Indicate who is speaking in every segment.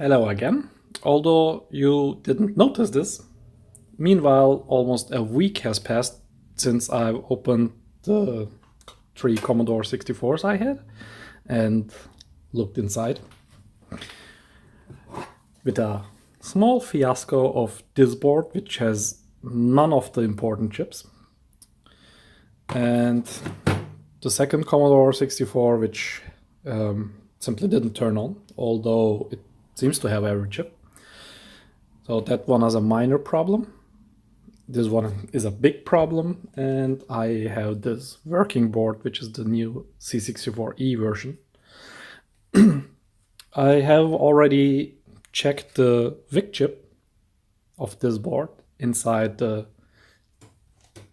Speaker 1: Hello again. Although you didn't notice this, meanwhile almost a week has passed since I've opened the 3 Commodore 64s I had and looked inside with a small fiasco of this board which has none of the important chips, and the second Commodore 64 which simply didn't turn on, although it seems to have every chip. So that one has a minor problem. This one is a big problem, and I have this working board, which is the new C64E version. I have already checked the VIC chip of this board inside the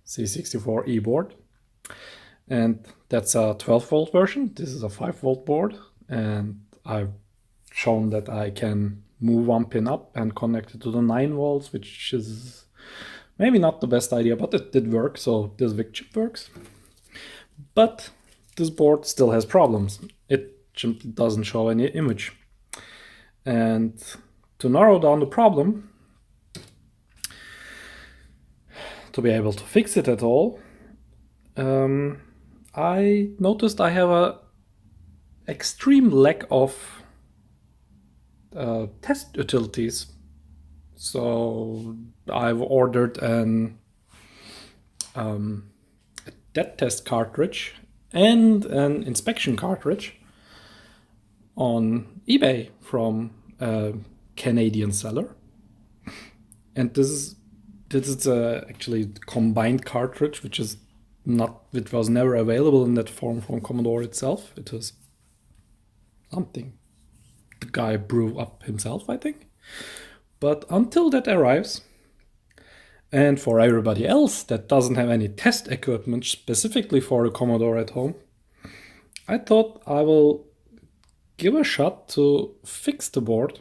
Speaker 1: C64E board, and that's a 12-volt version. This is a 5-volt board, and I've shown that I can move one pin up and connect it to the 9 volts, which is maybe not the best idea, but it did work, so this VIC chip works. But this board still has problems. It simply doesn't show any image. And to narrow down the problem, to be able to fix it at all, I noticed I have a extreme lack of test utilities. So I've ordered a dead test cartridge and an inspection cartridge on eBay from a Canadian seller. And this is actually combined cartridge, which was never available in that form from Commodore itself. It was something the guy brew up himself, I think. But until that arrives, and for everybody else that doesn't have any test equipment specifically for the Commodore at home, I thought I will give a shot to fix the board,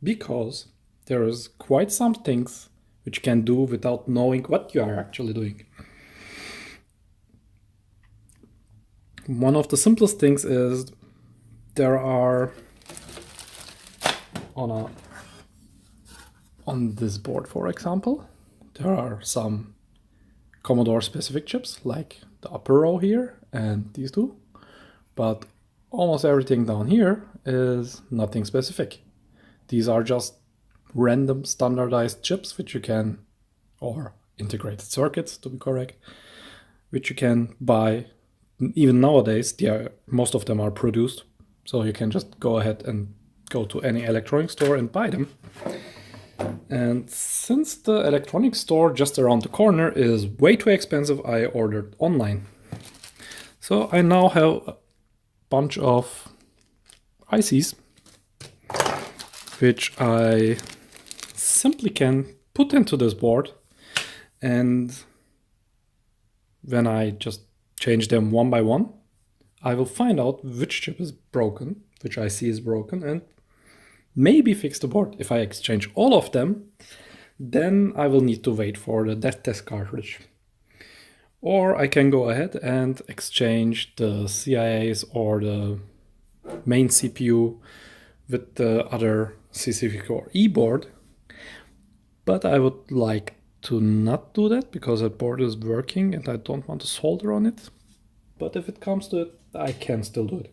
Speaker 1: because there is quite some things which you can do without knowing what you are actually doing. One of the simplest things is there are on this board, for example, there are some Commodore specific chips, like the upper row here and these two, but almost everything down here is nothing specific. These are just random standardized chips which you can, or integrated circuits to be correct, which you can buy. Even nowadays, most of them are produced, so you can just go ahead and go to any electronics store and buy them. And since the electronics store just around the corner is way too expensive, I ordered online. So I now have a bunch of ICs which I simply can put into this board, and when I just change them one by one, I will find out which chip is broken, which IC is broken, and maybe fix the board. If I exchange all of them, then I will need to wait for the dead test cartridge. Or I can go ahead and exchange the CIAs or the main CPU with the other C64E board. But I would like to not do that because that board is working and I don't want to solder on it. But if it comes to it, I can still do it.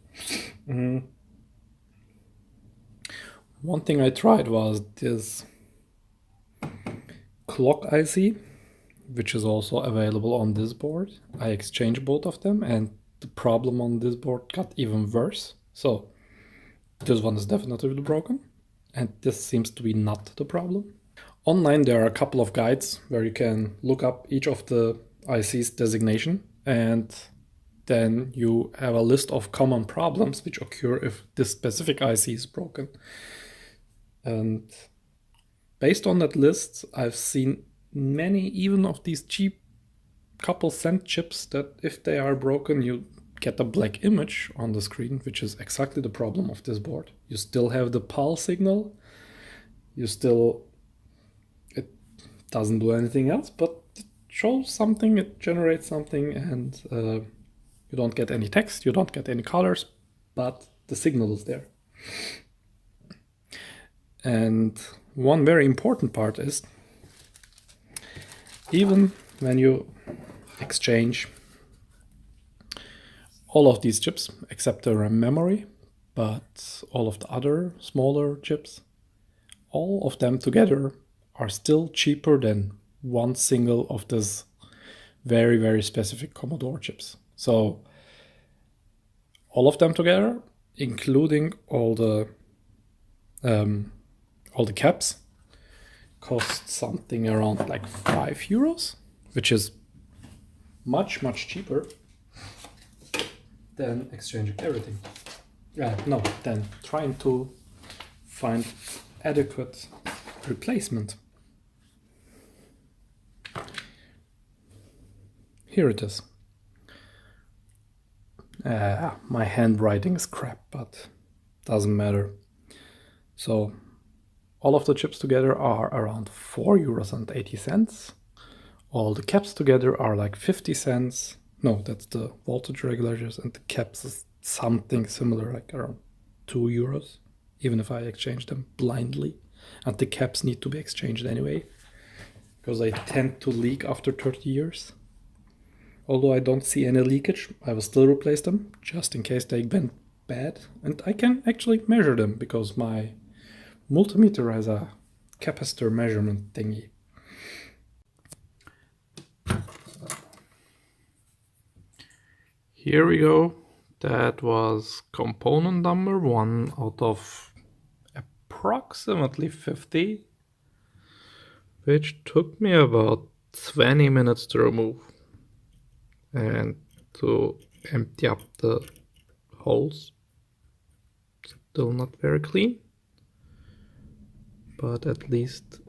Speaker 1: One thing I tried was this clock IC, which is also available on this board. I exchanged both of them, and the problem on this board got even worse. So this one is definitely broken, and this seems to be not the problem. Online there are a couple of guides where you can look up each of the IC's designation, and then you have a list of common problems which occur if this specific IC is broken. And based on that list, I've seen many even of these cheap couple cent chips that if they are broken, you get a black image on the screen, which is exactly the problem of this board. You still have the PAL signal, it doesn't do anything else, but it shows something, it generates something, and you don't get any text, you don't get any colors, but the signal is there. And one very important part is, even when you exchange all of these chips, except the RAM memory, but all of the other smaller chips, all of them together are still cheaper than one single of this very, very specific Commodore chips. So all of them together, including all the caps, cost something around like €5, which is much, much cheaper than exchanging everything. No, than trying to find adequate replacement. Here it is. My handwriting is crap, but doesn't matter. So all of the chips together are around €4.80. All the caps together are like 50 cents. No, that's the voltage regulators, and the caps is something similar, like around €2, even if I exchange them blindly. And the caps need to be exchanged anyway, because they tend to leak after 30 years. Although I don't see any leakage, I will still replace them, just in case they went bad. And I can actually measure them, because my multimeter has a capacitor measurement thingy. Here we go. That was component number 1 out of approximately 50, which took me about 20 minutes to remove and to empty up the holes. Still not very clean, but at least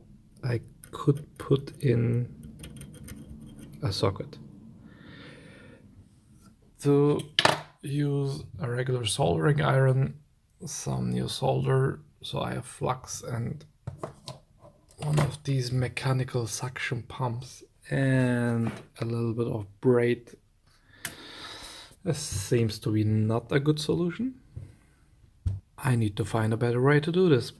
Speaker 1: I could put in a socket. To use a regular soldering iron, some new solder, so I have flux and one of these mechanical suction pumps and a little bit of braid. This seems to be not a good solution. I need to find a better way to do this.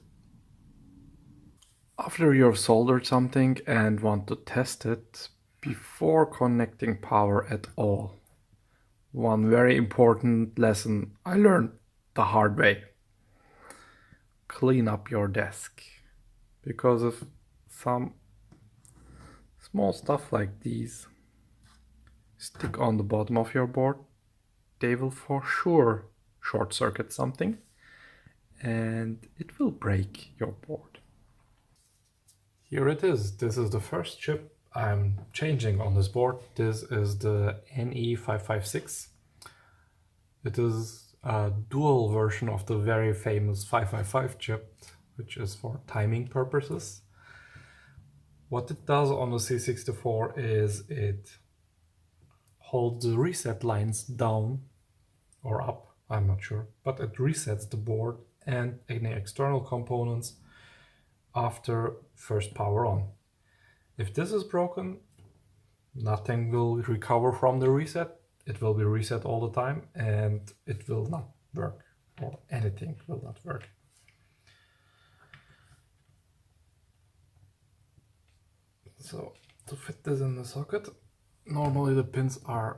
Speaker 1: After you've soldered something and want to test it, before connecting power at all, one very important lesson I learned the hard way: clean up your desk. Because if some small stuff like these stick on the bottom of your board, they will for sure short circuit something and it will break your board. Here it is. This is the first chip I'm changing on this board. This is the NE556. It is a dual version of the very famous 555 chip, which is for timing purposes. What it does on the C64 is it holds the reset lines down or up, I'm not sure, but it resets the board and any external components after first power on. If this is broken, nothing will recover from the reset. It will be reset all the time and it will not work, or anything will not work. So to fit this in the socket, normally the pins are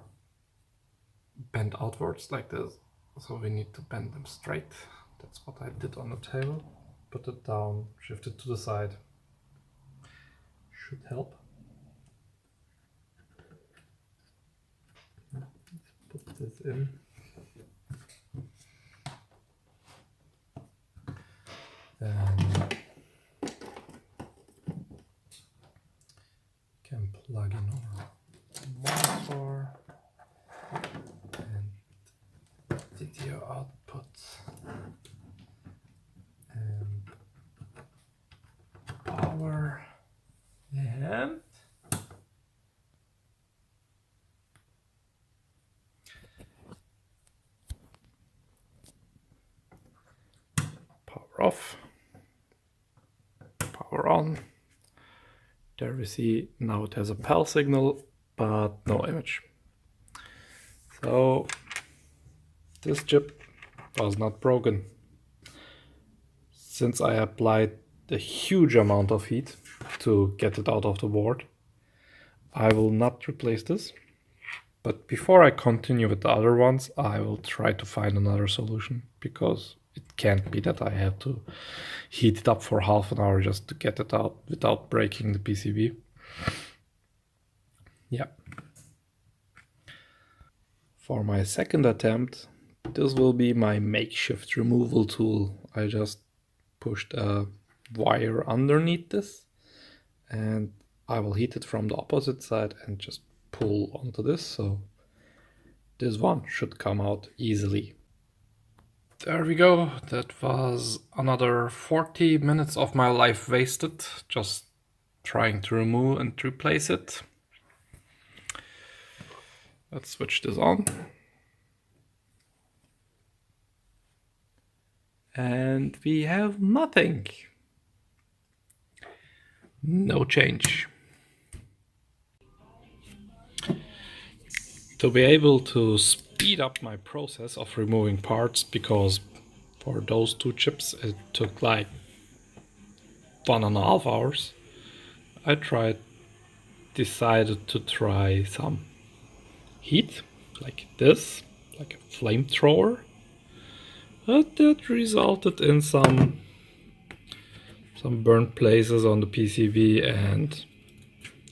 Speaker 1: bent outwards like this, so we need to bend them straight. That's what I did on the table. Put it down, shift it to the side. Should help. Let's put this in. Then can plug in our monitor and video output and power and power off, power on. There we see now it has a PAL signal but no image. So this chip was not broken. Since I applied a huge amount of heat to get it out of the board. I will not replace this, but before I continue with the other ones, I will try to find another solution, because it can't be that I have to heat it up for half an hour just to get it out without breaking the PCB. Yeah. For my second attempt, this will be my makeshift removal tool. I just pushed a wire underneath this, and I will heat it from the opposite side and just pull onto this, so this one should come out easily. There we go. That was another 40 minutes of my life wasted just trying to remove and replace it. Let's switch this on. And we have nothing. No change. To be able to speed up my process of removing parts, because for those two chips it took like 1.5 hours, I decided to try some heat, like this, like a flamethrower. But that resulted in some burnt places on the PCB and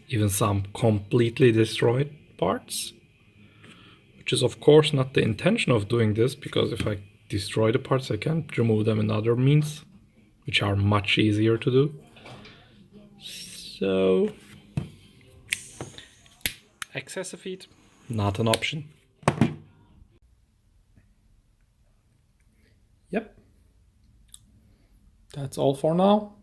Speaker 1: even some completely destroyed parts. Which is of course not the intention of doing this, because if I destroy the parts I can remove them in other means, which are much easier to do. So excessive heat, not an option. Yep. That's all for now.